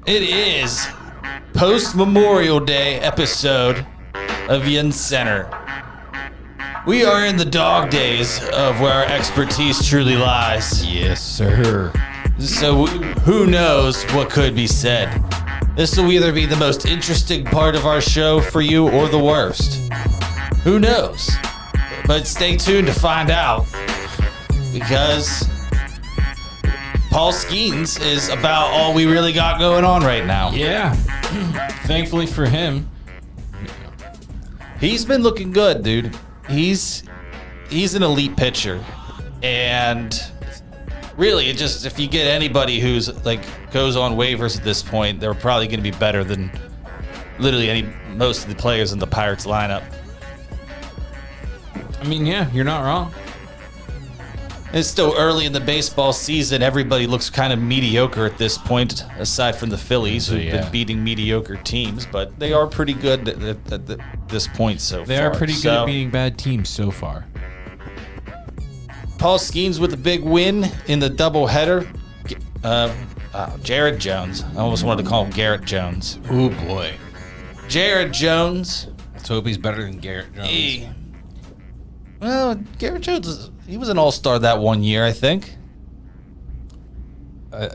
It is post-Memorial Day episode of YinzCenter. We are in the dog days of where our expertise truly lies. Yes, sir. So who knows what could be said. This will either be the most interesting part of our show for you or the worst. Who knows? But stay tuned to find out, because Paul Skenes is about all we really got going on right now. Yeah. Thankfully for him. He's been looking good, dude. He's an elite pitcher. And really, it just, if you get anybody who's like goes on waivers at this point, they're probably going to be better than literally most of the players in the Pirates lineup. I mean, yeah, you're not wrong. It's still early in the baseball season. Everybody looks kind of mediocre at this point, aside from the Phillies, who've been beating mediocre teams. But they are pretty good at this point so far. They are pretty good at beating bad teams so far. Paul Skenes with a big win in the doubleheader. Jared Jones. I almost wanted to call him Garrett Jones. Oh, boy. Jared Jones. Let's hope he's better than Garrett Jones. Garrett Jones, he was an all-star that one year, I think. I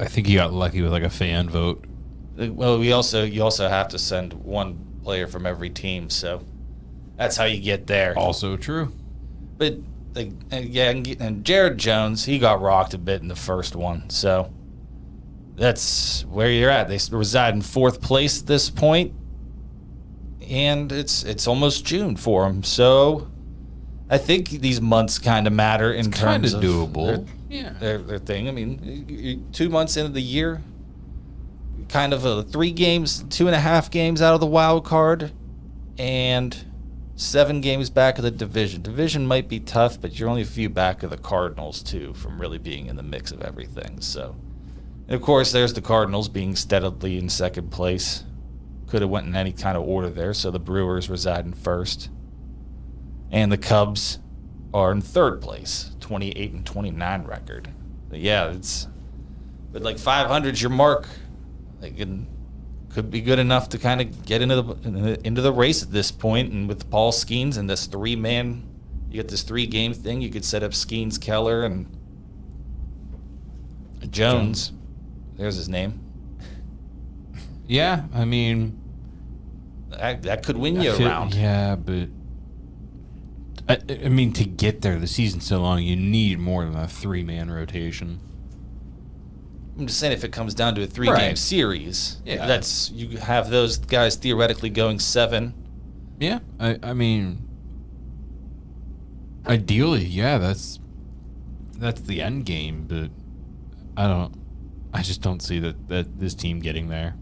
think he got lucky with like a fan vote. Well, you also have to send one player from every team, so that's how you get there. Also true. But and Jared Jones, he got rocked a bit in the first one, so that's where you're at. They reside in fourth place at this point, and it's almost June for them, so I think these months kind of matter in terms of doable. Their thing. I mean, 2 months into the year, kind of 3 games, 2.5 games out of the wild card, and 7 games back of the division. Division might be tough, but you're only a few back of the Cardinals too from really being in the mix of everything. So, and of course, there's the Cardinals being steadily in second place. Could have went in any kind of order there. So the Brewers reside in first. And the Cubs are in third place, 28-29 record. But yeah, but like 500's your mark. Like, could be good enough to kind of get into the race at this point. And with Paul Skenes and this 3-man, you get this 3-game thing. You could set up Skenes, Keller, and Jones. There's his name. Yeah, I mean, that could win you a round. Yeah, but I mean, to get there, the season's so long, you need more than a 3-man rotation. I'm just saying, if it comes down to a 3-game series, you have those guys theoretically going 7. Yeah, I mean, ideally, yeah, that's the end game, but I just don't see that this team getting there.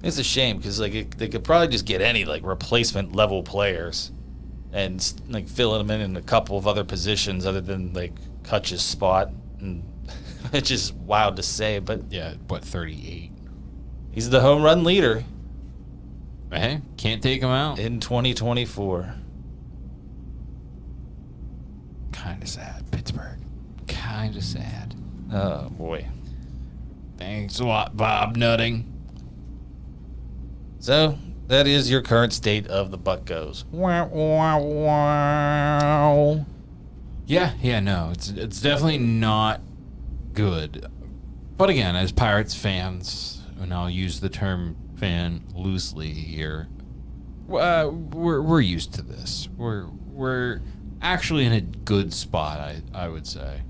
It's a shame because they could probably just get any like replacement level players and like fill them in a couple of other positions other than like Kutch's spot, and it's just wild to say, but yeah, 38? He's the home run leader. Hey, can't take him out in 2024. Kind of sad, Pittsburgh. Kind of sad. Oh boy. Thanks a lot, Bob Nutting. So that is your current state of the Buccos. Wow, wow, wow. Yeah, no, it's definitely not good. But again, as Pirates fans, and I'll use the term fan loosely here, we're used to this. We're actually in a good spot, I would say.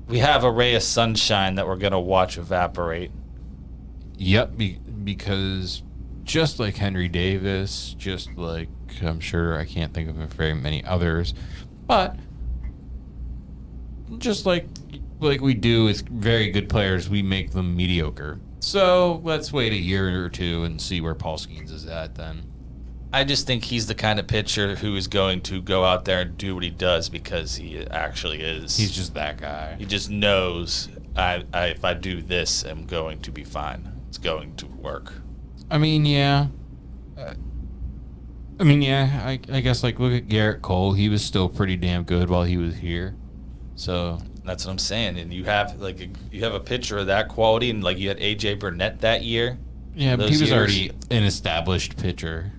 We have a ray of sunshine that we're gonna watch evaporate. Yep, because just like Henry Davis, just like I'm sure I can't think of very many others, but just like we do with very good players, we make them mediocre. So let's wait a year or two and see where Paul Skenes is at then. I just think he's the kind of pitcher who is going to go out there and do what he does because he actually is. He's just that guy. He just knows, if I do this, I'm going to be fine. It's going to work. I mean, yeah. I guess, like, look at Garrett Cole. He was still pretty damn good while he was here. So That's what I'm saying. And you have a pitcher of that quality, and like you had AJ Burnett that year. Yeah, but he was already an established pitcher.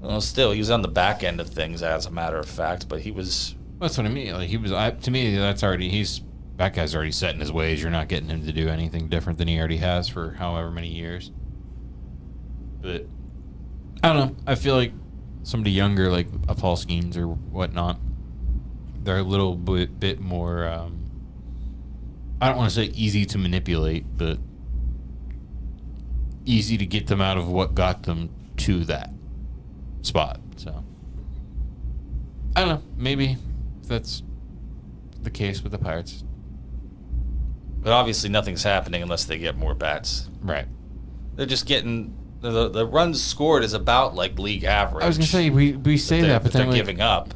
Well, still, he was on the back end of things, as a matter of fact. But he was. That's what I mean. Like to me, that's already that guy's already set in his ways. You're not getting him to do anything different than he already has for however many years. But I don't know. I feel like somebody younger, like a Paul Skenes or whatnot, they're a little bit more. I don't want to say easy to manipulate, but easy to get them out of what got them to that spot. So I don't know. Maybe if that's the case with the Pirates. But obviously, nothing's happening unless they get more bats. Right. They're just getting the runs scored is about like league average. I was gonna say we say that, but then they're giving up.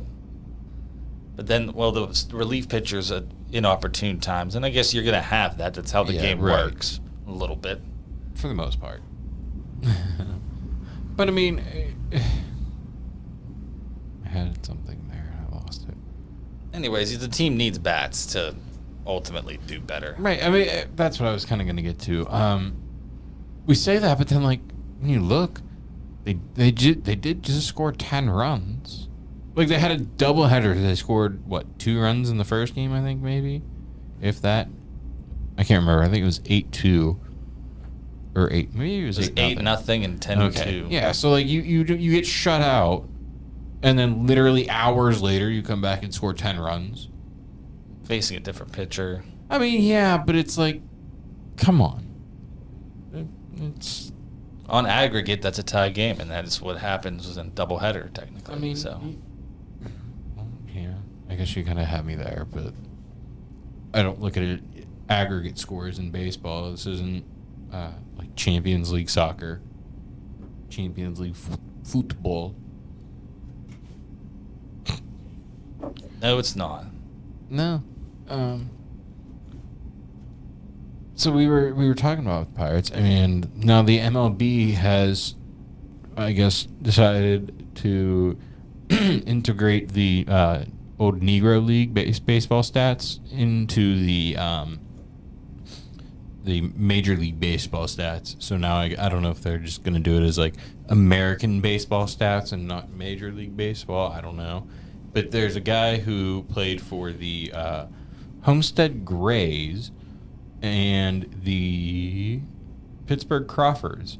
But then, well, the relief pitchers at inopportune times, and I guess you're gonna have that. That's how the game works a little bit, for the most part. But I mean, I had something there and I lost it. Anyways, the team needs bats to ultimately do better. Right. I mean, that's what I was kind of going to get to. We say that, but then, like, when you look, they did just score 10 runs. Like, they had a doubleheader. They scored, 2 runs in the first game, I think, maybe? If that. I can't remember. I think it was 8-2. Or 8. Maybe it was 8-0 and 10-2. Okay. Yeah, so, like, you get shut out, and then literally hours later, you come back and score 10 runs. Facing a different pitcher. I mean, yeah, but it's like, come on. It's on aggregate, that's a tie game, and that is what happens in a doubleheader, technically. I mean, so. Yeah, I guess you kind of have me there, but I don't look at it aggregate scores in baseball. This isn't like Champions League soccer, Champions League football. No, it's not. No. So we were talking about Pirates, and now the MLB has, I guess, decided to integrate the old Negro League baseball stats into the Major League Baseball stats. So now I don't know if they're just going to do it as like American baseball stats and not Major League Baseball. I don't know. But there's a guy who played for the Homestead Grays and the Pittsburgh Crawfords.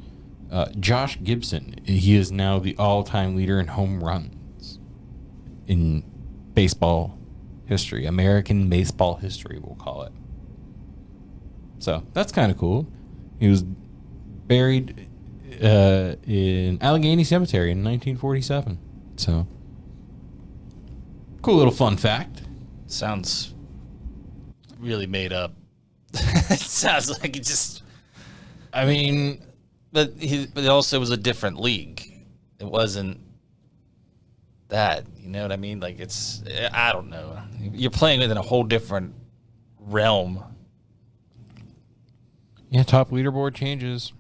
Josh Gibson. He is now the all-time leader in home runs in baseball history. American baseball history, we'll call it. So that's kind of cool. He was buried in Allegheny Cemetery in 1947. So cool little fun fact. Sounds really made up. It sounds like it just. I mean, but it also was a different league. It wasn't that. You know what I mean? Like it's. I don't know. You're playing within a whole different realm. Yeah, top leaderboard changes.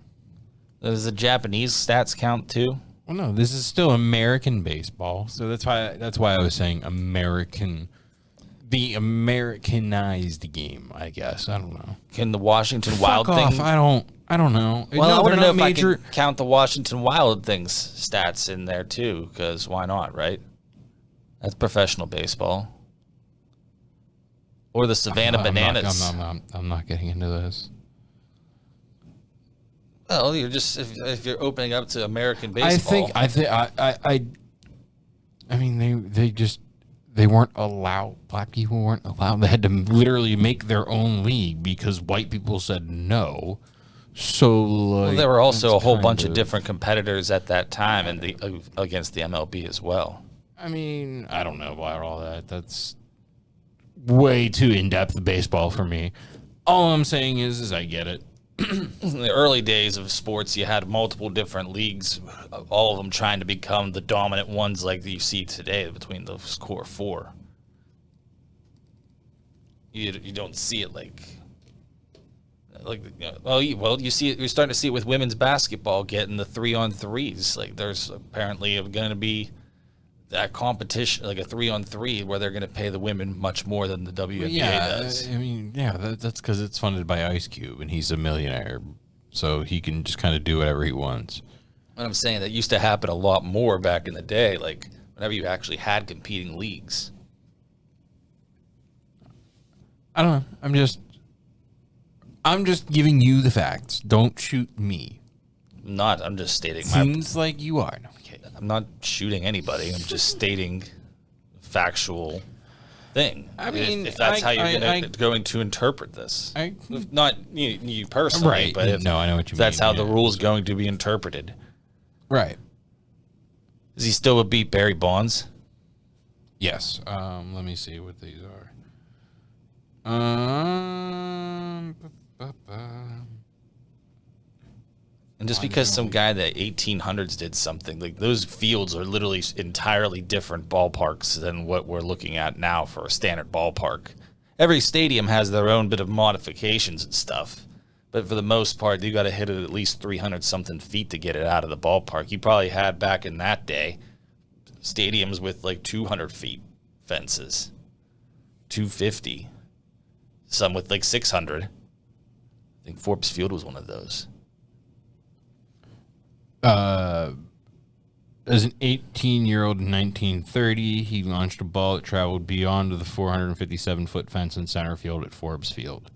Does the Japanese stats count too? Well, no, this is still American baseball, so that's why I was saying American, the Americanized game. I guess I don't know. Can the Washington Wild Fuck off. thing? I don't know. Well, no, I want to know if major. I can count the Washington Wild things stats in there too, because why not, right? That's professional baseball. Or the Savannah Bananas. I'm not getting into this. Well, you're just if you're opening up to American baseball. I mean, they weren't allowed. Black people weren't allowed. They had to literally make their own league because white people said no. So, like, well, there were also a whole bunch of different competitors at that time, and against the MLB as well. I mean, I don't know about all that. That's way too in-depth baseball for me. All I'm saying is I get it. In the early days of sports, you had multiple different leagues, all of them trying to become the dominant ones like you see today between those core four. You don't see it you see it. You're starting to see it with women's basketball getting the 3-on-3s. Like there's apparently going to be that competition, like a 3-on-3, where they're going to pay the women much more than the WNBA does. I mean, yeah, that's because it's funded by Ice Cube, and he's a millionaire, so he can just kind of do whatever he wants. And I'm saying that used to happen a lot more back in the day, like whenever you actually had competing leagues. I don't know. I'm just giving you the facts. Don't shoot me. I'm just stating Seems like you are. No, okay. I'm not shooting anybody. I'm just stating factual thing. I mean, if that's how you're going to interpret this. Not you personally, right. but if, no, I know what you mean. That's how the rule's going to be interpreted. Right. Is he still with beat Barry Bonds? Yes. Let me see what these are. And just because some guy in the 1800s did something, like those fields are literally entirely different ballparks than what we're looking at now for a standard ballpark. Every stadium has their own bit of modifications and stuff, but for the most part, you got to hit it at least 300-something feet to get it out of the ballpark. You probably had back in that day stadiums with like 200 feet fences, 250, some with like 600. I think Forbes Field was one of those. As an 18-year-old in 1930, he launched a ball that traveled beyond the 457-foot fence in center field at Forbes Field.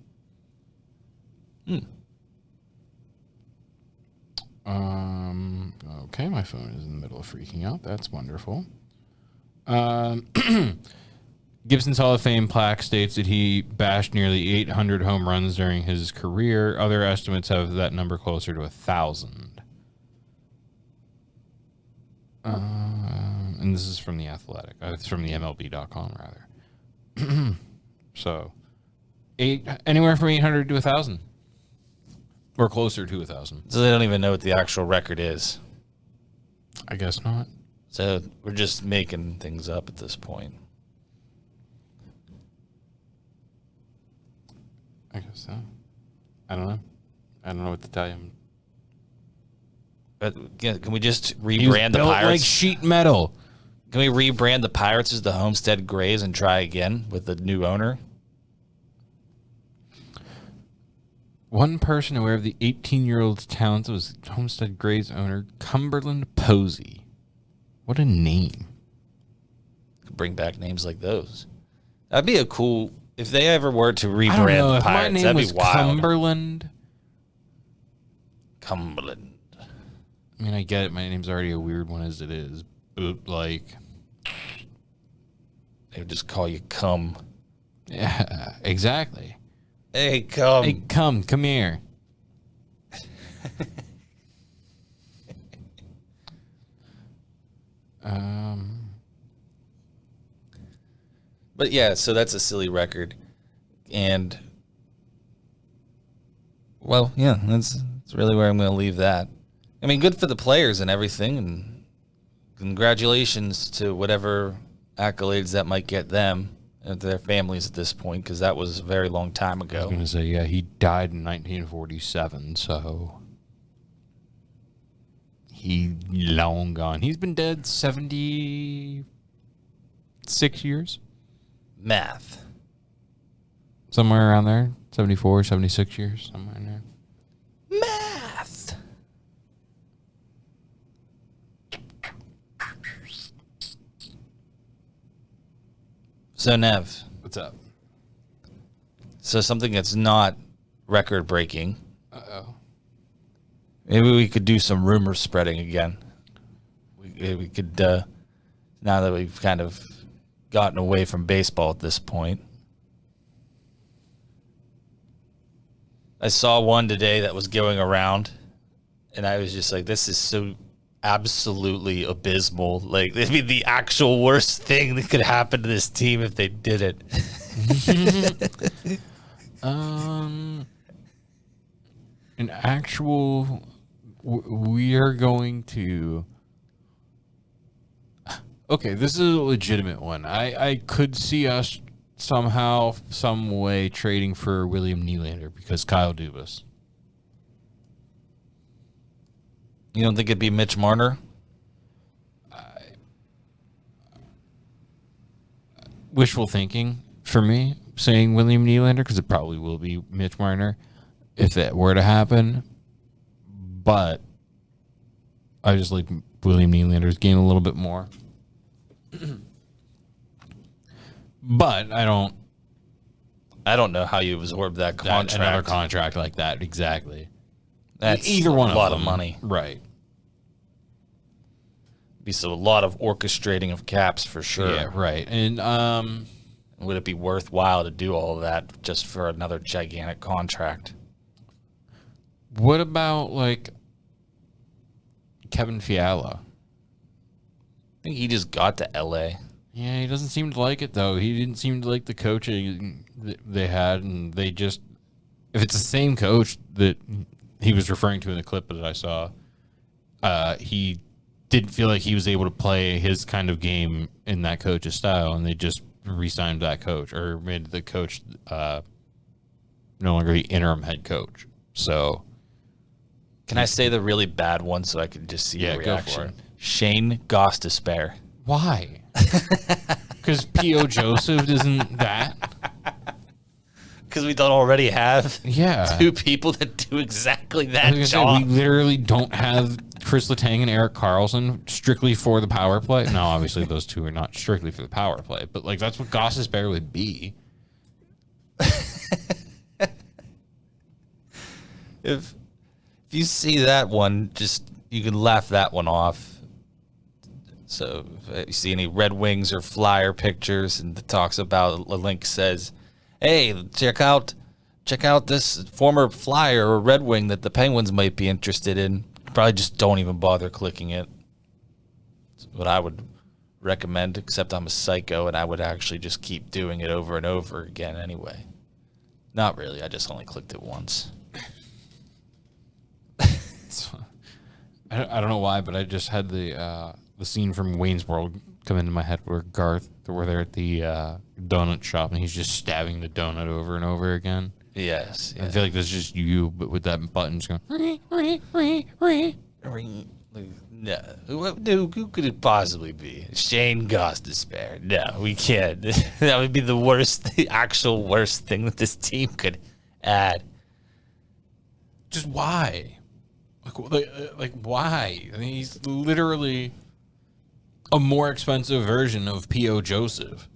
Okay, my phone is in the middle of freaking out. That's wonderful. Gibson's Hall of Fame plaque states that he bashed nearly 800 home runs during his career. Other estimates have that number closer to 1,000. And this is from The Athletic. It's from the MLB.com, rather. So, anywhere from 800 to 1,000. Or closer to 1,000. So they don't even know what the actual record is. I guess not. So we're just making things up at this point. I guess so. I don't know. I don't know what to tell you. But yeah, can we just rebrand the Pirates? Like sheet metal. Can we rebrand the Pirates as the Homestead Grays and try again with the new owner? One person aware of the 18-year-old's talents was Homestead Grays owner Cumberland Posey. What a name. Could bring back names like those. That'd be a cool... If they ever were to rebrand the Pirates, my name that'd was be wild. Cumberland. I mean, I get it. My name's already a weird one as it is. But, like... They would just call you Cum. Yeah, exactly. Hey, Cum. Hey, come here. But yeah, so that's a silly record. And, well, yeah, that's really where I'm going to leave that. I mean, good for the players and everything, and congratulations to whatever accolades that might get them and their families at this point, because that was a very long time ago. I was going to say, yeah, he died in 1947, so he long gone. He's been dead 76 years. Math. Somewhere around there. 74, 76 years, somewhere in there. Math. So, Nev. What's up? So something that's not record-breaking. Uh-oh. Maybe we could do some rumor spreading again. We could, now that we've kind of gotten away from baseball at this point. I saw one today that was going around, and I was just like, this is so absolutely abysmal. Like, it'd be the actual worst thing that could happen to this team if they did it. An actual... We are going to... Okay, this is a legitimate one. I could see us somehow, some way, trading for William Nylander because Kyle Dubas. You don't think it'd be Mitch Marner? wishful thinking for me saying William Nylander, because it probably will be Mitch Marner if that were to happen. But I just like William Nylander's game a little bit more. But I don't know how you absorb that contract. Another contract like that, exactly. That's either one a lot of money. Right. Be a lot of orchestrating of caps for sure. Yeah, right. And would it be worthwhile to do all of that just for another gigantic contract? What about like Kevin Fiala? I think he just got to LA. Yeah, he doesn't seem to like it though. He didn't seem to like the coaching they had, and they just, if it's the same coach that he was referring to in the clip that I saw, he didn't feel like he was able to play his kind of game in that coach's style, and they just re-signed that coach, or made the coach no longer the interim head coach. So, can I say the really bad one so I can just see your reaction? Go for it. Shayne Gostisbehere. Why? Because P.O. Joseph isn't that? Because we don't already have two people that do exactly that job. We literally don't have Chris Letang and Erik Karlsson strictly for the power play. No, obviously those two are not strictly for the power play, but like that's what Gostisbehere would be. If you see that one, just you can laugh that one off. So if you see any Red Wings or Flyer pictures and it talks about, a link says, hey, check out this former Flyer or Red Wing that the Penguins might be interested in. Probably just don't even bother clicking it. That's what I would recommend, except I'm a psycho and I would actually just keep doing it over and over again anyway. Not really. I just only clicked it once. I don't know why, but I just had the scene from Wayne's World come into my head where they're at the donut shop and he's just stabbing the donut over and over again. Yes. I feel like that's just you, but with that button just going. No. Who could it possibly be? Shayne Gostisbehere. No, we can't. That would be the actual worst thing that this team could add. Just why? Like why? I mean, he's literally a more expensive version of P.O. Joseph.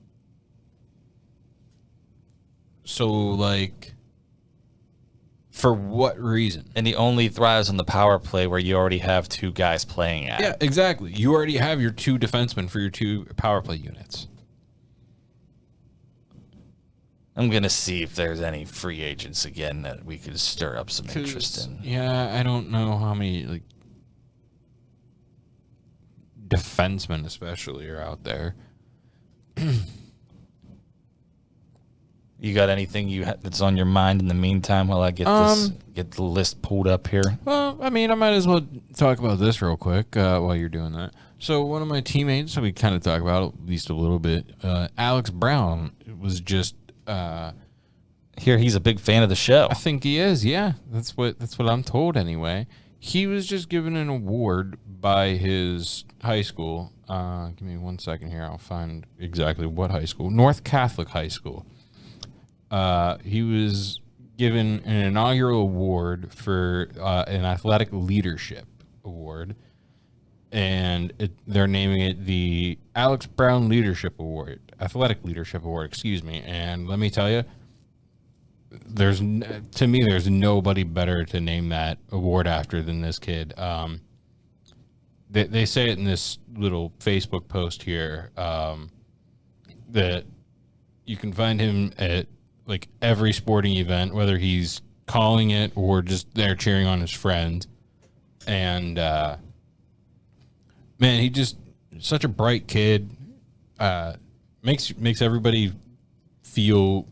So, like, for what reason? And he only thrives on the power play where you already have two guys playing at. Yeah, exactly. You already have your two defensemen for your two power play units. I'm going to see if there's any free agents again that we could stir up some interest in. Yeah, I don't know how many, like, defensemen especially are out there. You got anything that's on your mind in the meantime while I get the list pulled up here? Well, I mean, I might as well talk about this real quick while you're doing that. So one of my teammates, so we kind of talk about at least a little bit, Alex Brown was just here. He's a big fan of the show. I think he is. Yeah, that's what I'm told anyway. He was just given an award by his high school. Give me 1 second here. I'll find exactly what high school. North Catholic High School. He was given an inaugural award for an athletic leadership award, and they're naming it the Alex Brown Leadership Award, Athletic Leadership Award, excuse me. And let me tell you, there's nobody better to name that award after than this kid. They say it in this little Facebook post here that you can find him at like every sporting event, whether he's calling it or just there cheering on his friend. And man, he just such a bright kid. Makes everybody feel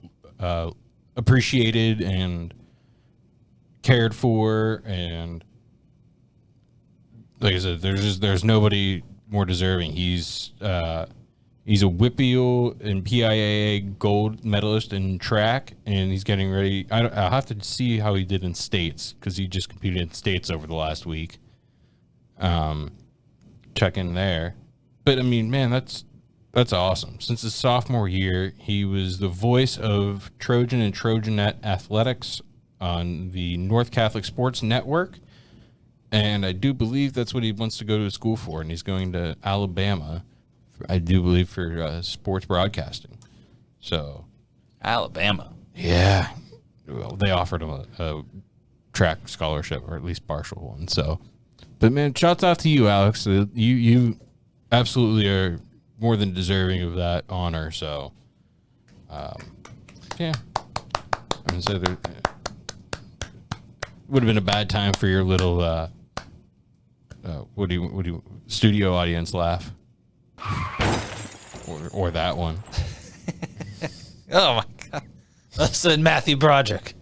appreciated and cared for, and like I said, there's nobody more deserving. He's a WPIAL and PIAA gold medalist in track, and he's getting ready. I'll have to see how he did in states because he just competed in states over the last week. Check in there, but I mean, man, that's That's awesome. Since his sophomore year, he was the voice of Trojan and Trojanette athletics on the North Catholic Sports Network. And I do believe that's what he wants to go to school for. And he's going to Alabama, I do believe, for sports broadcasting. So, Alabama. yeah. Well, they offered him a track scholarship, or at least partial one. So, but man, shouts out to you, Alex. You absolutely are more than deserving of that honor. So, yeah. And so there would have been a bad time for your little what do you studio audience laugh, or that one. Oh my God! Listen, Matthew Broderick.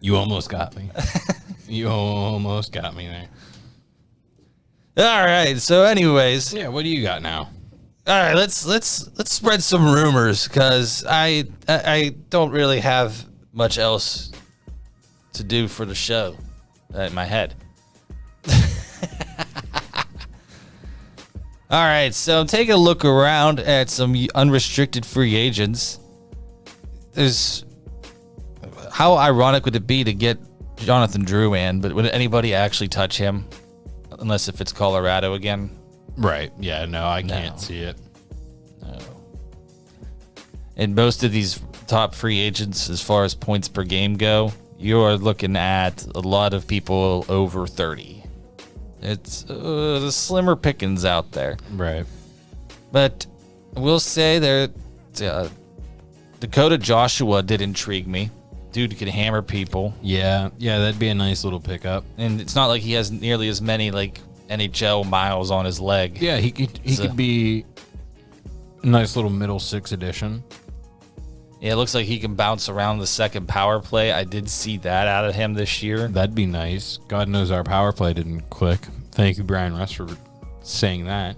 You almost got me. You almost got me there. All right. So, anyways, Yeah, what do you got now? all right. Let's spread some rumors because I don't really have much else to do for the show in my head. All right. So, take a look around at some unrestricted free agents. How ironic would it be to get Jonathan Drouin, but would anybody actually touch him? Unless if it's Colorado again. Right. Yeah, no, I can't see it. No. And most of these top free agents, as far as points per game go, you are looking at a lot of people over 30. It's the slimmer pickings out there. Right. But we'll say there, Dakota Joshua did intrigue me. Dude could hammer people. Yeah, that'd be a nice little pickup. And it's not like he has nearly as many like NHL miles on his leg. Yeah, he could be a nice little middle six addition. Yeah, it looks like he can bounce around the second power play. I did see that out of him this year. That'd be nice. God knows our power play didn't click. Thank you, Brian Russ, for saying that.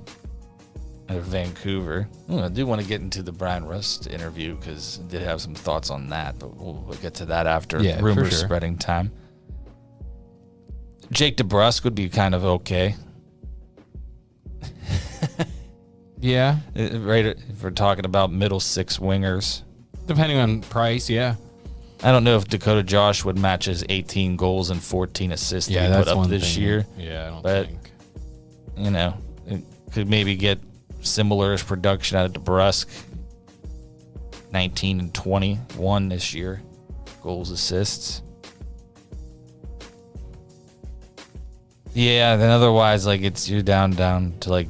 Out of Vancouver. I do want to get into the Brian Rust interview because I did have some thoughts on that, but we'll get to that after rumors spreading time. Jake DeBrusk would be kind of okay. Yeah. Right, if we're talking about middle six wingers. Depending on price, yeah. I don't know if Dakota Josh would match his 18 goals and 14 assists that he put up this year. Yeah, I don't but, think. You know, it could maybe get similar-ish production out of DeBrusk. 19 and 21 this year. Goals, assists. Yeah, then otherwise, like, you're down to, like,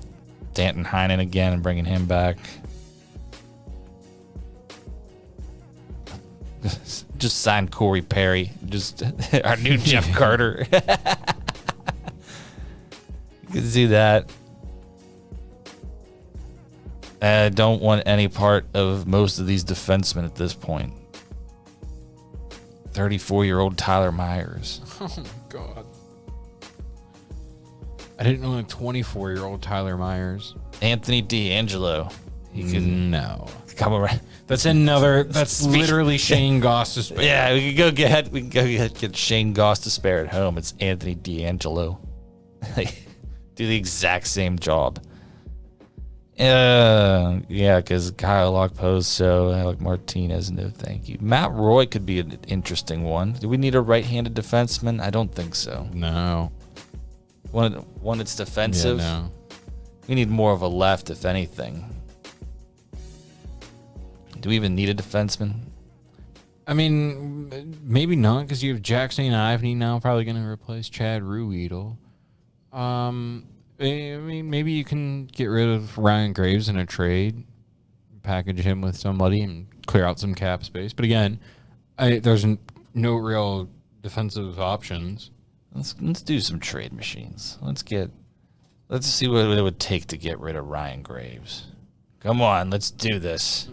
Danton Heinen again and bringing him back. Just sign Corey Perry. Just our new Jeff Carter. You can see that. I don't want any part of most of these defensemen at this point. 34-year-old Tyler Myers. Oh, my God. I didn't know a 24-year-old Tyler Myers. Anthony D'Angelo. He can come around. That's literally Shayne Gostisbehere. Yeah, we can go get Shayne Gostisbehere at home. It's Anthony D'Angelo. Do the exact same job. Yeah, because Kyle Lockpost, so Alec Martinez, no thank you. Matt Roy could be an interesting one. Do we need a right-handed defenseman? I don't think so. No. One that's defensive? Yeah, no. We need more of a left, if anything. Do we even need a defenseman? I mean, maybe not, because you have Jack St. Ivany now probably going to replace Chad Ruedel. I mean, maybe you can get rid of Ryan Graves in a trade, package him with somebody, and clear out some cap space. But again, there's no real defensive options. Let's do some trade machines. Let's see what it would take to get rid of Ryan Graves. Come on, let's do this.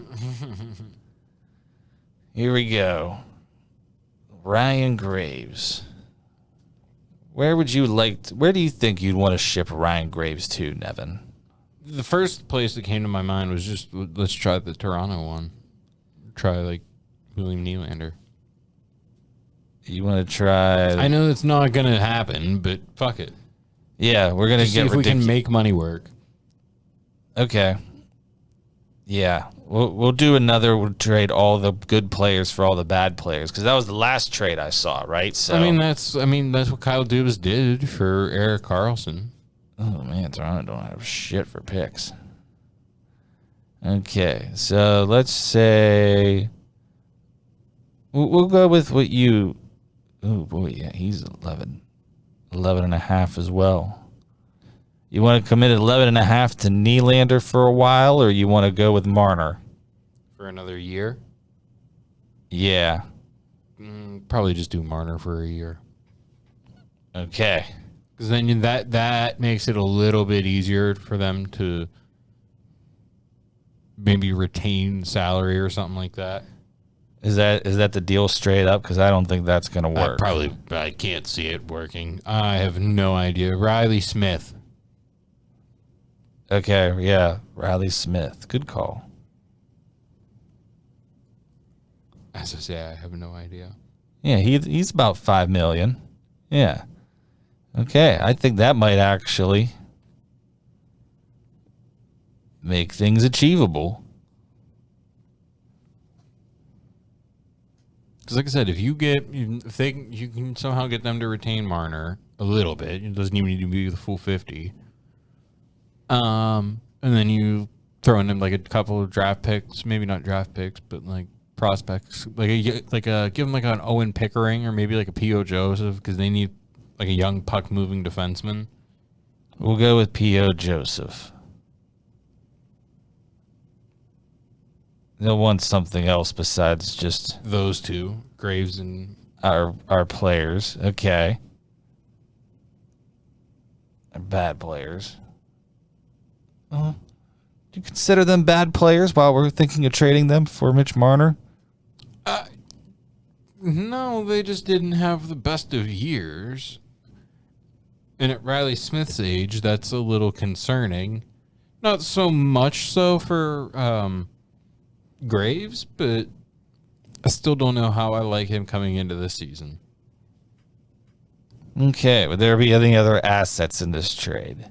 Here we go. Ryan Graves. Where do you think you'd want to ship Ryan Graves to, Nevin? The first place that came to my mind was just, let's try the Toronto one. Try, like, William Nylander. You want to try... I know it's not going to happen, but fuck it. Yeah, we're going to get ridiculous. We can make money work. Okay. Yeah, we'll do another. We'll trade all the good players for all the bad players because that was the last trade I saw, right? So that's what Kyle Dubas did for Erik Karlsson. oh man, Toronto don't have shit for picks. Okay, so let's say we'll go with what you. Oh boy, yeah, he's 11 and a half as well. You want to commit 11 and a half to Nylander for a while, or you want to go with Marner? For another year? Yeah. Probably just do Marner for a year. Okay. Because then that makes it a little bit easier for them to maybe retain salary or something like that. Is that the deal straight up? Because I don't think that's going to work. I can't see it working. I have no idea. Reilly Smith. Okay, yeah, Reilly Smith. Good call. As I say, I have no idea. Yeah, he's about $5 million. Yeah. Okay, I think that might actually make things achievable. Because, like I said, if you can somehow get them to retain Marner a little bit, it doesn't even need to be the full 50. And then you throw in them like a couple of draft picks, maybe not draft picks, but like prospects, give them like an Owen Pickering or maybe like a P.O. Joseph because they need like a young puck moving defenseman. We'll go with P.O. Joseph. They'll want something else besides just those two, Graves and our players. Okay. They're bad players. Do you consider them bad players while we're thinking of trading them for Mitch Marner? No, they just didn't have the best of years. And at Reilly Smith's age, that's a little concerning. Not so much so for Graves, but I still don't know how I like him coming into this season. Okay, would there be any other assets in this trade?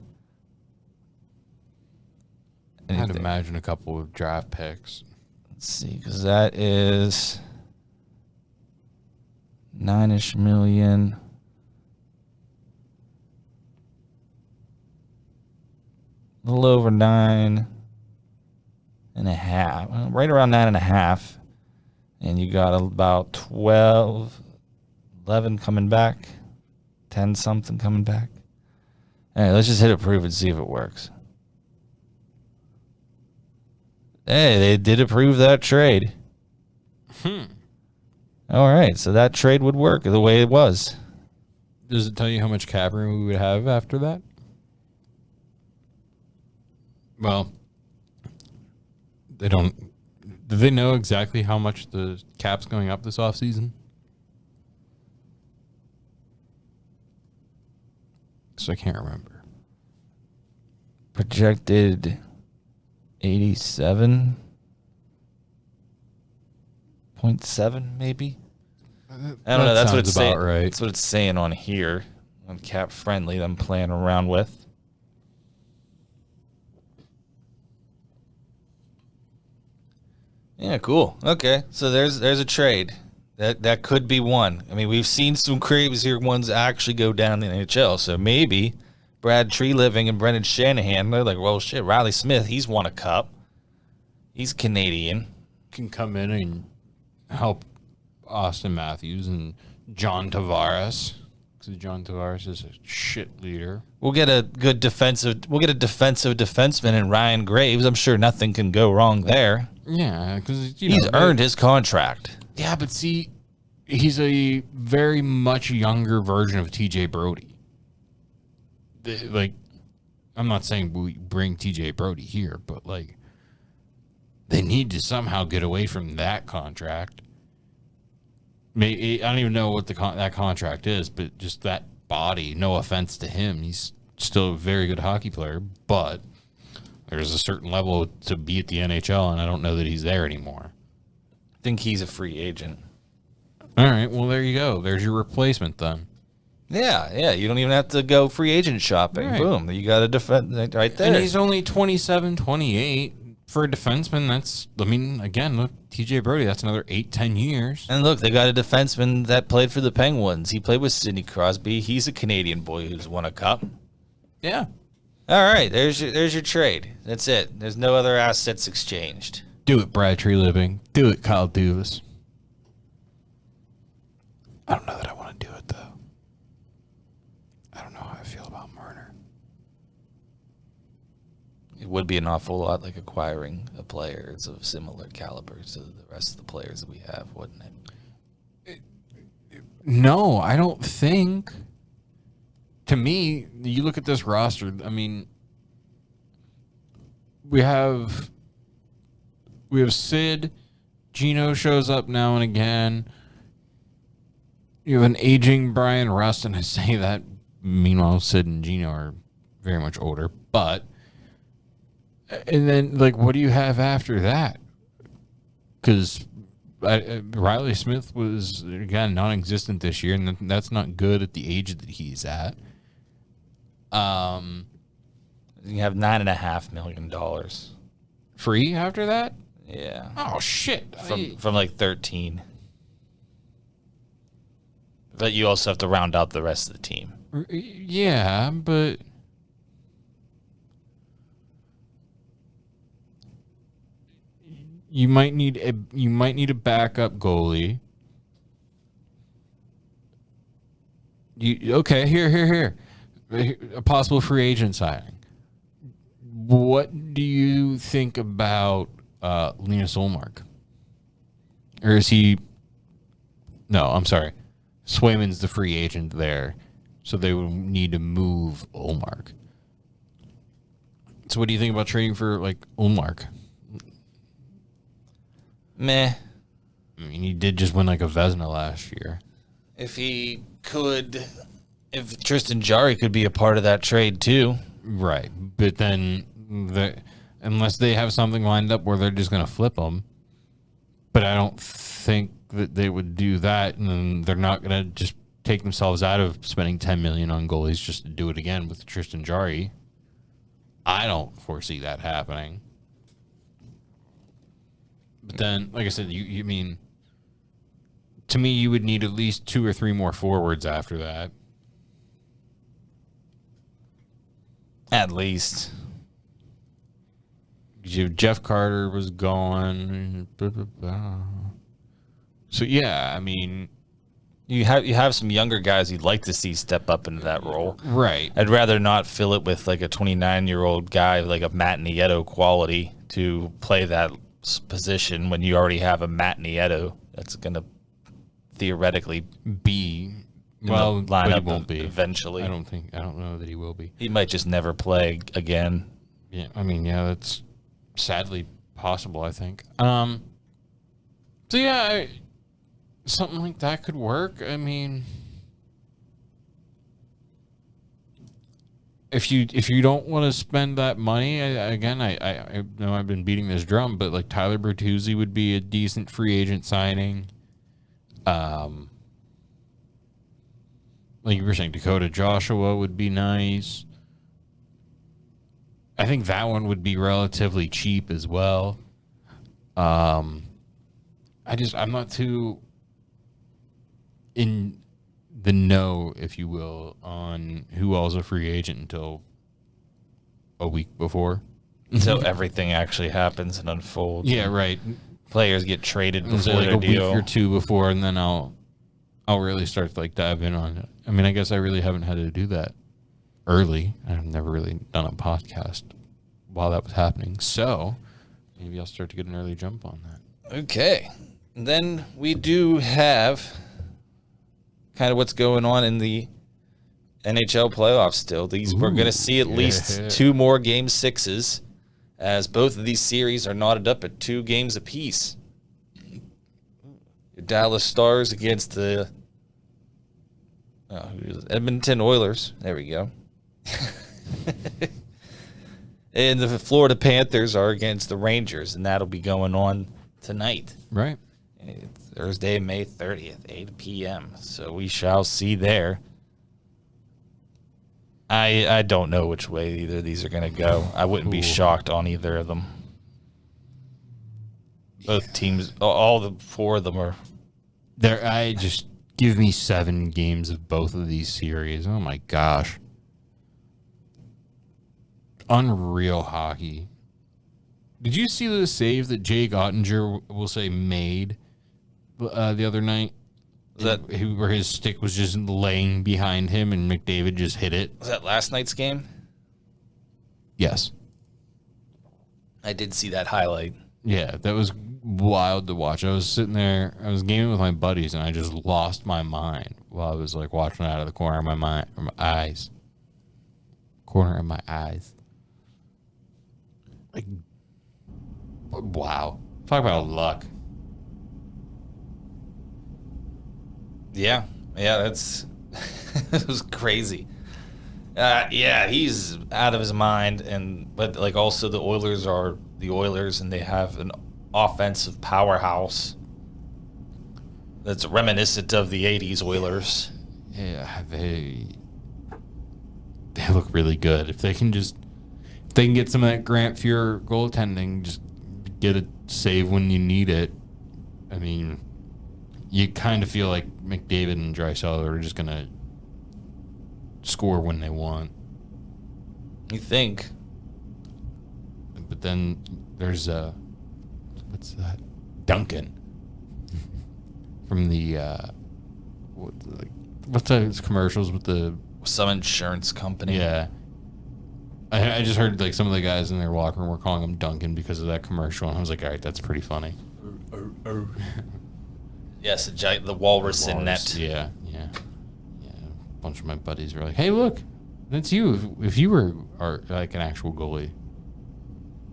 I'd imagine a couple of draft picks. Let's see, because that is 9-ish million. A little over 9.5. Well, right around 9.5. And you got about 12, 11 coming back. 10 something coming back. All right, let's just hit approve and see if it works. Hey, they did approve that trade. All right, so that trade would work the way it was. Does it tell you how much cap room we would have after that? Well, they don't. Do they know exactly how much the cap's going up this offseason? So I can't remember. Projected 87.7 maybe. I don't know. That's what it's saying. Right. That's what it's saying on here on Cap Friendly. I'm playing around with. Yeah, cool. Okay, so there's a trade that could be one. I mean, we've seen some crazier ones actually go down in the NHL. So maybe Brad Treliving and Brendan Shanahan, they're like, well, shit, Reilly Smith, he's won a cup. He's Canadian. Can come in and help Austin Matthews and John Tavares. Because John Tavares is a shit leader. We'll get a defensive defenseman in Ryan Graves. I'm sure nothing can go wrong there. Yeah, because he's earned his contract. Yeah, but see, he's a very much younger version of TJ Brody. I'm not saying we bring TJ Brody here, but they need to somehow get away from that contract. I don't even know what that contract is, but just that body. No offense to him, he's still a very good hockey player, but there's a certain level to be at the NHL, and I don't know that he's there anymore. I think he's a free agent. All right, well, there you go. There's your replacement then. Yeah. You don't even have to go free agent shopping. Right. Boom. You got a defense right there. And he's only 27, 28. For a defenseman, that's, I mean, again, look, TJ Brody, that's another 8-10 years. And look, they got a defenseman that played for the Penguins. He played with Sidney Crosby. He's a Canadian boy who's won a cup. Yeah. All right, there's your trade. That's it. There's no other assets exchanged. Do it, Brad Tree-Living. Do it, Kyle Dubas. I don't know that I want to do it, though. I don't know how I feel about Marner. It would be an awful lot like acquiring a player of similar caliber to the rest of the players that we have, wouldn't it? No, I don't think. To me, you look at this roster, I mean, we have Sid, Gino shows up now and again. You have an aging Brian Rust, and I say that, meanwhile, Sid and Gino are very much older, but and then, like, what do you have after that? Because Reilly Smith was, again, non-existent this year, and that's not good at the age that he's at. You have $9.5 million. Free after that? Yeah. Oh, shit. From like 13. But you also have to round out the rest of the team. Yeah, but you might need a backup goalie. Here. A possible free agent signing. What do you think about Linus Ullmark? Or is he? No, I'm sorry. Swayman's the free agent there, so they would need to move Ullmark. So what do you think about trading for, like, Ullmark? Meh. I mean, he did just win, like, a Vezina last year. If Tristan Jarry could be a part of that trade too. Right, but then unless they have something lined up where they're just going to flip them, but I don't think that they would do that, and then they're not going to just take themselves out of spending $10 million on goalies just to do it again with Tristan Jarry. I don't foresee that happening. But then, like I said, you mean, to me, you would need at least 2 or 3 more forwards after that. At least. Jeff Carter was gone. So, yeah, I mean, You have some younger guys you'd like to see step up into that role. right. I'd rather not fill it with like a 29-year-old guy like a Matt Nieto quality to play that position when you already have a Matt Nieto that's going to theoretically be in well, the but he lineup won't be eventually. I don't know that he will be. He might just never play again. Yeah, I mean, yeah, that's sadly possible, I think. So yeah, something like that could work. I mean, if you don't want to spend that money, I know I've been beating this drum, but like Tyler Bertuzzi would be a decent free agent signing. Like you were saying, Dakota Joshua would be nice. I think that one would be relatively cheap as well. I'm not too in the know, if you will, on who all's a free agent until a week before. Until everything actually happens and unfolds. Yeah, right. Players get traded before Like their a deal. week or two before, and then I'll really start to like dive in on it. I mean, I guess I really haven't had to do that early. I've never really done a podcast while that was happening. So maybe I'll start to get an early jump on that. Okay. And then we do have kind of what's going on in the NHL playoffs still. We're going to see at least 2 more Game 6s, as both of these series are knotted up at 2 games apiece. Your Dallas Stars against the Edmonton Oilers. There we go. And the Florida Panthers are against the Rangers, and that'll be going on tonight. Right. It's Thursday, May 30th, 8 p.m. So we shall see there. I don't know which way either of these are going to go. I wouldn't be shocked on either of them. Both teams, all the 4 of them are. There, I just give me 7 games of both of these series. Oh my gosh. Unreal hockey. Did you see the save that Jay Ottinger will say made the other night? Where his stick was just laying behind him and McDavid just hit it? Was that last night's game? Yes. I did see that highlight. Yeah, that was wild to watch. I was sitting there, I was gaming with my buddies, and I just lost my mind while I was like watching out of the corner of my eyes. Corner of my eyes. Like, wow. Talk about luck. Yeah, that's it was crazy. Yeah, he's out of his mind, but like also the Oilers are the Oilers, and they have an offensive powerhouse that's reminiscent of the '80s Oilers. Yeah, they look really good. If they can get some of that Grant Fuhr goaltending, just get a save when you need it. I mean, you kind of feel like McDavid and Draisaitl are just gonna score when they want. You think? But then there's what's that? Duncan from the what's those commercials with the some insurance company? Yeah. I just heard like some of the guys in their locker room were calling him Duncan because of that commercial, and I was like, all right, that's pretty funny. Yes, the walrus in net. Yeah. A bunch of my buddies were like, hey, look, that's you. If you were like an actual goalie.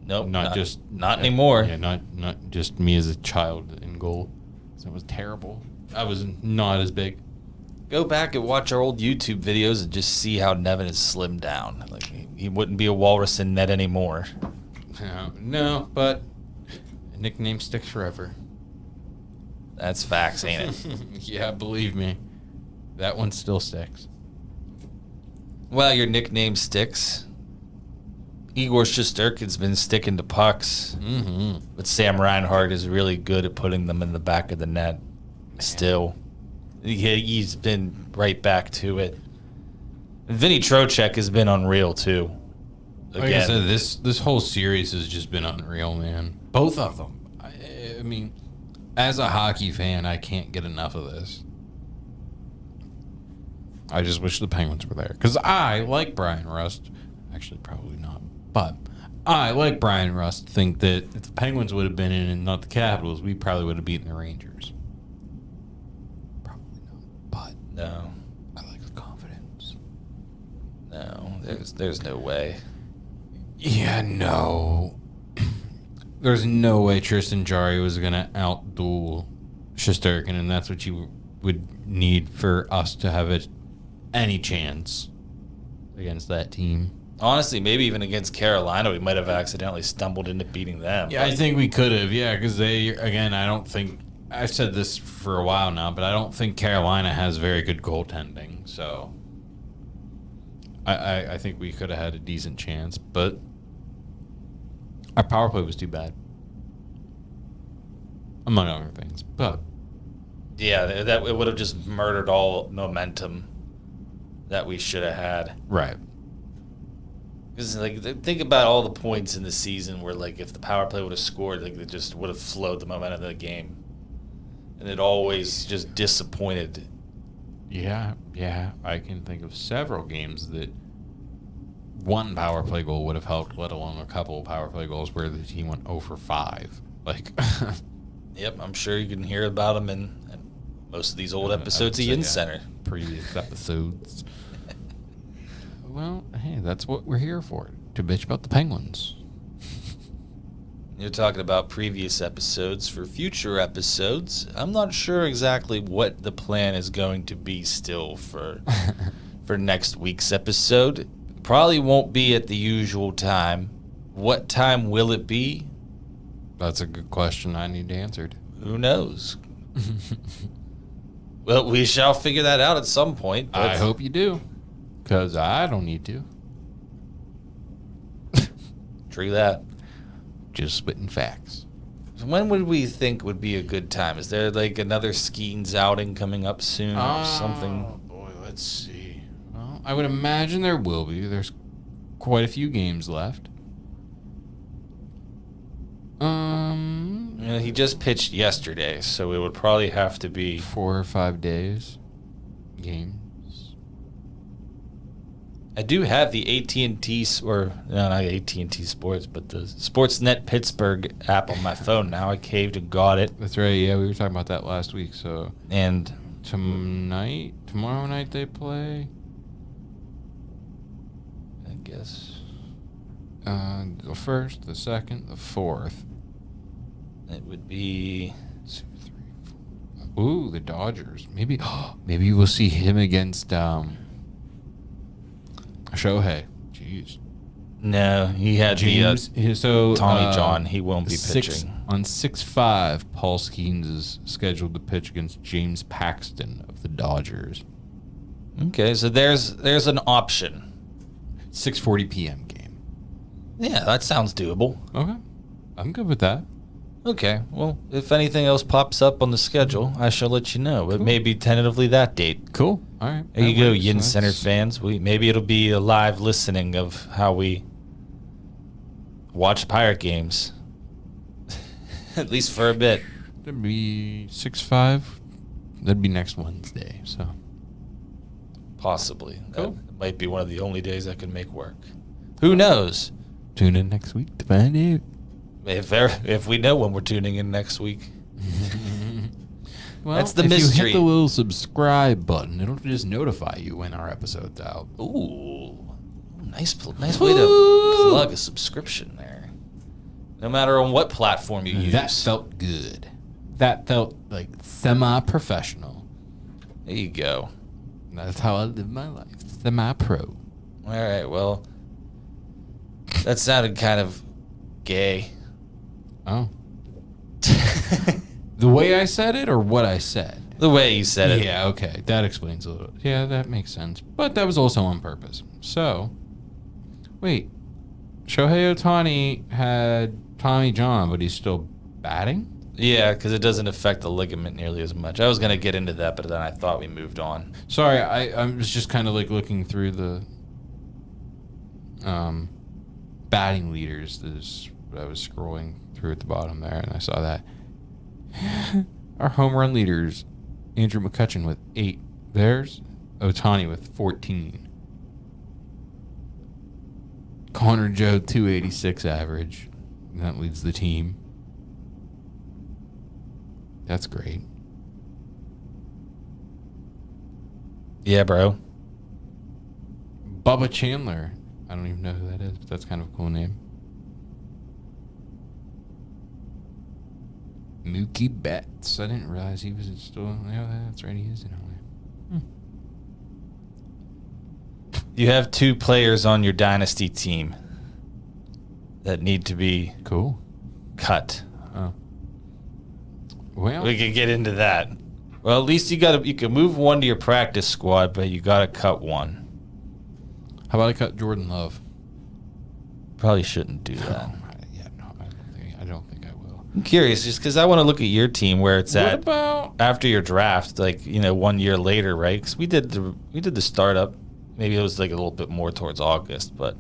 Nope. Not Uh, anymore. Yeah, not just me as a child in goal. So it was terrible. I was not as big. Go back and watch our old YouTube videos and just see how Nevin is slimmed down. Like he wouldn't be a walrus in net anymore. No, but a nickname sticks forever. That's facts, ain't it? Yeah, believe me. That one still sticks. Well, your nickname sticks. Igor Shesterkin's been sticking to pucks. Mm-hmm. But Sam Reinhart is really good at putting them in the back of the net. Still. He's been right back to it. And Vinny Trocheck has been unreal, too. Again. Like I said, this whole series has just been unreal, man. Both of them. I mean, as a hockey fan, I can't get enough of this. I just wish the Penguins were there. Because I, like Brian Rust, actually probably not, but I, like Brian Rust, think that if the Penguins would have been in and not the Capitals, we probably would have beaten the Rangers. Probably not, but no. I like the confidence. No, there's no way. Yeah, no. There's no way Tristan Jarry was going to outduel Shesterkin, and that's what you would need for us to have any chance against that team. Honestly, maybe even against Carolina, we might have accidentally stumbled into beating them. Yeah, I think we could have, because I don't think, I've said this for a while now, but I don't think Carolina has very good goaltending, so I think we could have had a decent chance, but our power play was too bad. Among other things, but yeah, that it would have just murdered all momentum that we should have had. Right. Because think about all the points in the season where if the power play would have scored, it just would have flowed the momentum of the game, and it always just disappointed. Yeah, I can think of several games that one power play goal would have helped, let alone a couple of power play goals where the team went 0 for 5. Yep, I'm sure you can hear about them in most of these old episodes of YinzCenter. Previous episodes. Well, hey, that's what we're here for, to bitch about the Penguins. You're talking about previous episodes. For future episodes, I'm not sure exactly what the plan is going to be still for next week's episode. Probably won't be at the usual time. What time will it be? That's a good question I need answered. Who knows? Well, we shall figure that out at some point. I hope you do. because I don't need to. True that. Just spitting facts. When would we think would be a good time? Is there like another Skenes outing coming up soon or something? Oh, boy, let's see. Well, I would imagine there will be. There's quite a few games left. He just pitched yesterday, so it would probably have to be 4 or 5 days. Games. I do have the AT&T, or no, not AT&T Sports, but the Sportsnet Pittsburgh app on my phone now. I caved and got it. That's right. Yeah, we were talking about that last week. So And tomorrow night they play. I guess The 1st, the 2nd, the 4th. it would be 2, 3, 4. Ooh, the Dodgers. Maybe we'll see him against Shohei. Jeez. no. He had James. So Tommy John. He won't be 6 pitching. on 6/5. Paul Skenes is scheduled to pitch against James Paxton of the Dodgers. Okay, so there's an option. 6:40 p.m. game. Yeah, that sounds doable. Okay, I'm good with that. Okay, well, if anything else pops up on the schedule, I shall let you know. But Cool. maybe tentatively that date. Cool. All right. There you go, works. YinzCenter That's- fans. Maybe it'll be a live listening of how we watch Pirate games. At least for a bit. That'd be 6/5. That'd be next Wednesday. So Possibly. Cool. That might be one of the only days I can make work. Who knows? tune in next week to find out. If we know when we're tuning in next week. Well, That's the if mystery. you hit the little subscribe button, it'll just notify you when our episode's out. Ooh. Nice way to plug a subscription there. No matter on what platform you use. That felt good. That felt like semi-professional. There you go. That's how I live my life. Semi-pro. All right, well, that sounded kind of gay. Oh. The way I said it or what I said? The way you said it. Yeah, okay. That explains a little. Yeah, that makes sense. But that was also on purpose. So, wait. Shohei Ohtani had Tommy John, but he's still batting? Yeah, because it doesn't affect the ligament nearly as much. I was going to get into that, but then I thought we moved on. Sorry, I was just kind of like looking through the batting leaders. I was scrolling through at the bottom there, and I saw that. Our home run leaders, Andrew McCutchen with 8. There's Ohtani with 14. Connor Joe, 286 average. That leads the team. That's great. Yeah, bro. Bubba Chandler. I don't even know who that is, but that's kind of a cool name. Mookie Betts. I didn't realize he was still. Yeah, that's right. He is in LA. You have 2 players on your dynasty team that need to be Cool. cut. Oh. Well, We could get into that. Well, at least you can move one to your practice squad, but you got to cut one. how about I cut Jordan Love? Probably shouldn't do that. Yeah, no, I don't think I will. I'm curious, just because I want to look at your team where it's What at about? after your draft, like 1 year later, right? Because we did the startup. Maybe it was like a little bit more towards August, but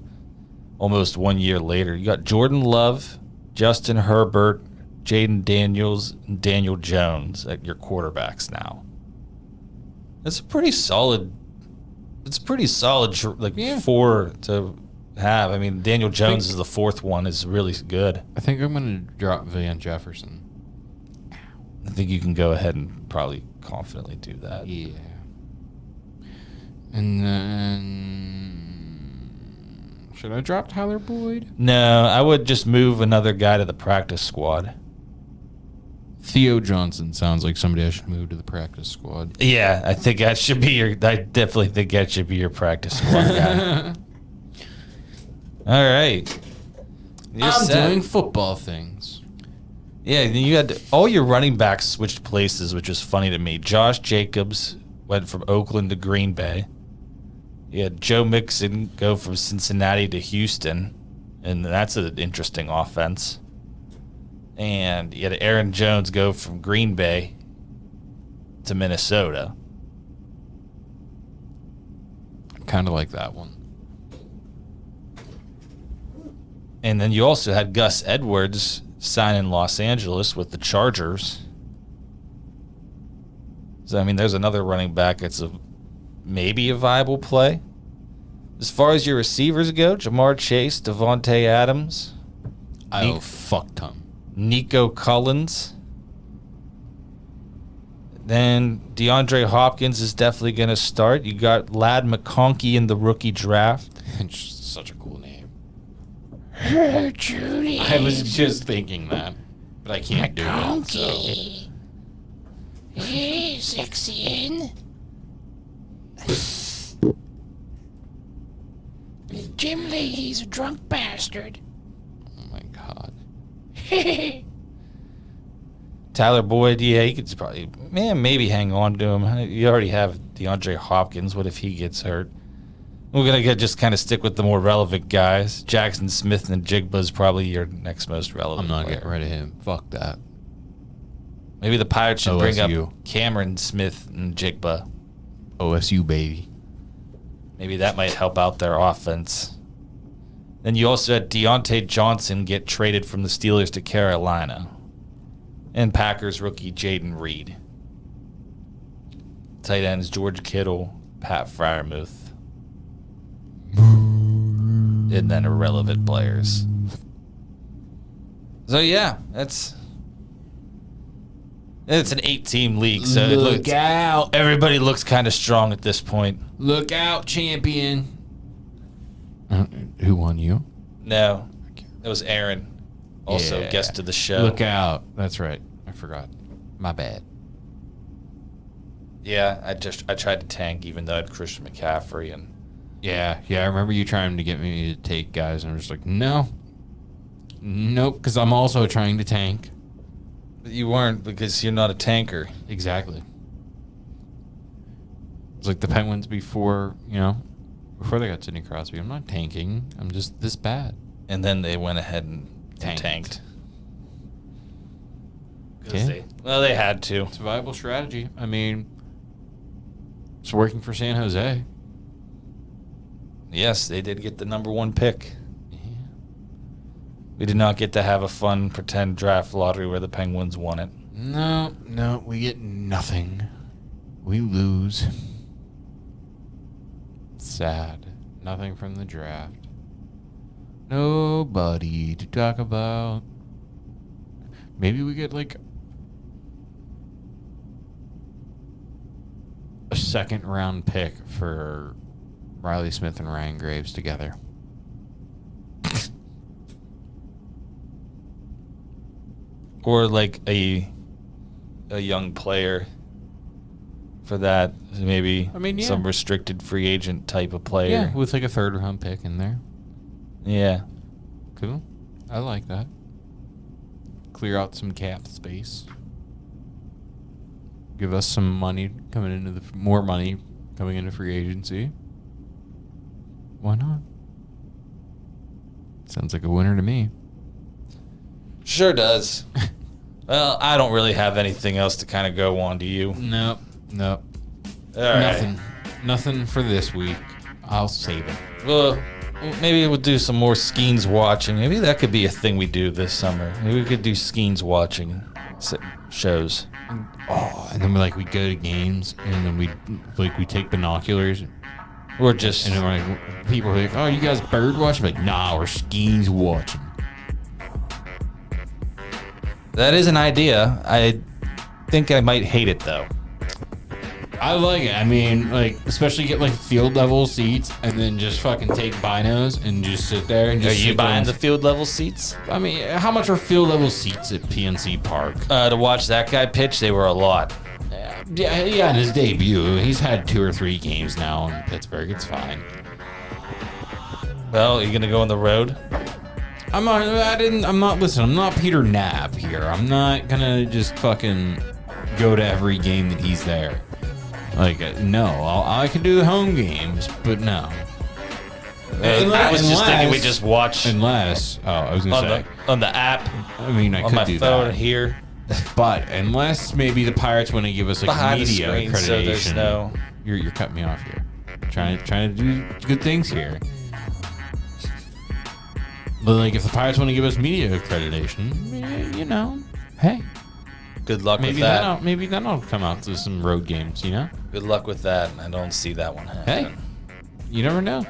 almost 1 year later, you got Jordan Love, Justin Herbert, Jaden Daniels, and Daniel Jones at your quarterbacks now. That's a pretty solid. It's pretty solid, Yeah. 4 to have. I mean, Daniel Jones is the 4th one. Is really good. I think I'm going to drop Van Jefferson. I think you can go ahead and probably confidently do that. Yeah. And then should I drop Tyler Boyd? No, I would just move another guy to the practice squad. Theo Johnson sounds like somebody I should move to the practice squad. Yeah, I think that should be I definitely think that should be your practice squad guy. All right. You're I'm set. doing football things. Yeah, you had all your running backs switched places, which was funny to me. Josh Jacobs went from Oakland to Green Bay. You had Joe Mixon go from Cincinnati to Houston, and that's an interesting offense. And you had Aaron Jones go from Green Bay to Minnesota. Kind of like that one. And then you also had Gus Edwards sign in Los Angeles with the Chargers. So, I mean, there's another running back. It's maybe a viable play. As far as your receivers go, Jamar Chase, Devontae Adams. Fuck ton. Nico Collins. Then DeAndre Hopkins is definitely going to start. You got Ladd McConkey in the rookie draft. Such a cool name. Hey, Judy. I was just thinking that, but I can't do it. So. Hey, sexy. Jim Leahy's a drunk bastard. Oh my god. Tyler Boyd, yeah, he could probably, maybe hang on to him. You already have DeAndre Hopkins. What if he gets hurt? We're going to just kind of stick with the more relevant guys. Jackson Smith and Jigba is probably your next most relevant I'm not player. getting rid of him. Fuck that. Maybe the Pirates should bring OSU. up Cameron Smith and Jigba. OSU, baby. Maybe that might help out their offense. Then you also had Deontay Johnson get traded from the Steelers to Carolina. And Packers rookie Jaden Reed. Tight ends George Kittle, Pat Freiermuth. And then irrelevant players. So yeah, it's an 8-team league, so Look out. everybody looks kind of strong at this point. Look out, champion. Who won, you? No, it was Aaron, also Yeah. guest of the show. Look out. That's right. I forgot. My bad. Yeah, I tried to tank even though I had Christian McCaffrey and Yeah, I remember you trying to get me to take guys, and I was just like, no. Nope, because I'm also trying to tank. but you weren't because you're not a tanker. Exactly. It's like the Penguins before they got Sidney Crosby. I'm not tanking. I'm just this bad. And then they went ahead and Tanked. tanked. Yeah. They had to. It's a viable strategy. I mean, it's working for San Jose. Yes, they did get the number 1 pick. Yeah. We did not get to have a fun pretend draft lottery where the Penguins won it. No, we get nothing. We lose. Sad. Nothing from the draft. Nobody to talk about. Maybe we get like a second round pick for Reilly Smith and Ryan Graves together. Or like a young player for that. Maybe some restricted free agent type of player. Yeah, with like a third round pick in there. Yeah. Cool. I like that. Clear out some cap space. Give us some money coming into more money coming into free agency. Why not? Sounds like a winner to me. Sure does. Well, I don't really have anything else to kind of go on. Do you? Nope. All right. Nothing for this week. I'll save it. Well, maybe we'll do some more Skenes watching. Maybe that could be a thing we do this summer. Maybe we could do Skenes watching shows. Oh, and then we go to games, and then we take binoculars, Or just and then we're like, people are like, "Oh, you guys bird watching?" I'm like, nah, we're Skenes watching. that is an idea. I think I might hate it though. I like it. I mean, especially get field level seats, and then just fucking take binos and just sit there and Are just. you sit there buying and- the field level seats? I mean, how much are field level seats at PNC Park? To watch that guy pitch, they were a lot. Yeah, in his debut, he's had 2 or 3 games now in Pittsburgh. It's fine. Well, you gonna go on the road? I'm not Peter Knapp here. I'm not gonna just fucking go to every game that he's there. Like, no, I can do home games, but no. I was just thinking we just watch I was gonna say on the app I mean, I on could my do phone that. here But unless maybe the Pirates want to give us like behind the media screen, accreditation, so there's no. you're cutting me off here. Trying to do good things here. But like, if the Pirates want to give us media accreditation, you know, hey, Good luck maybe with that. maybe that'll come out to some road games. You know, Good luck with that. I don't see that one happening. hey, you never know.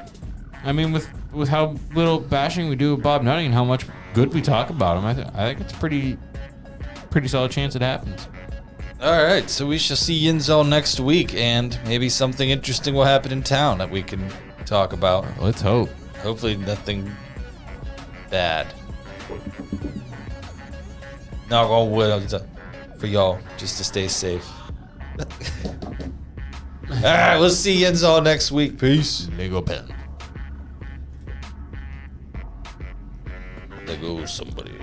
I mean, with how little bashing we do of Bob Nutting and how much good we talk about him, I think it's a pretty solid chance it happens. All right, so we shall see Yinzo next week, and maybe something interesting will happen in town that we can talk about. Let's hope. Hopefully nothing bad. Knock on wood for y'all, just to stay safe. All right, we'll see Yinzo next week. Peace. Lego pen. There goes somebody.